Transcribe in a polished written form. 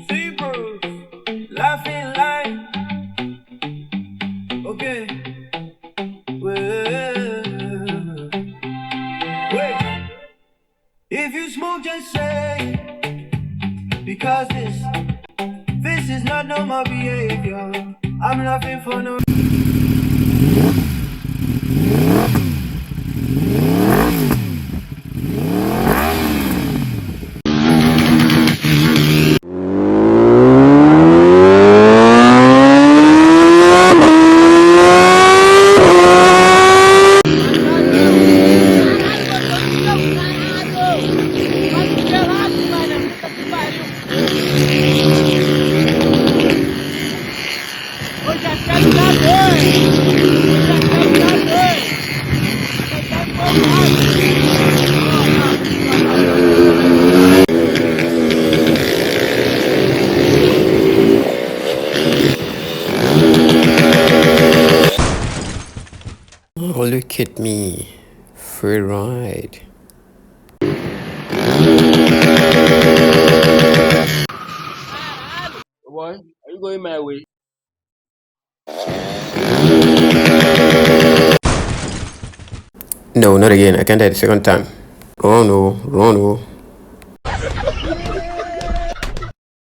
Sibros, laughing line. Okay. Wait. If you smoke, just say. Because this is not normal behavior. I'm laughing for no. Oh, look at me. Free ride. Boy, are you going my way? No, not again. I can't die the second time. Run, oh, run, oh.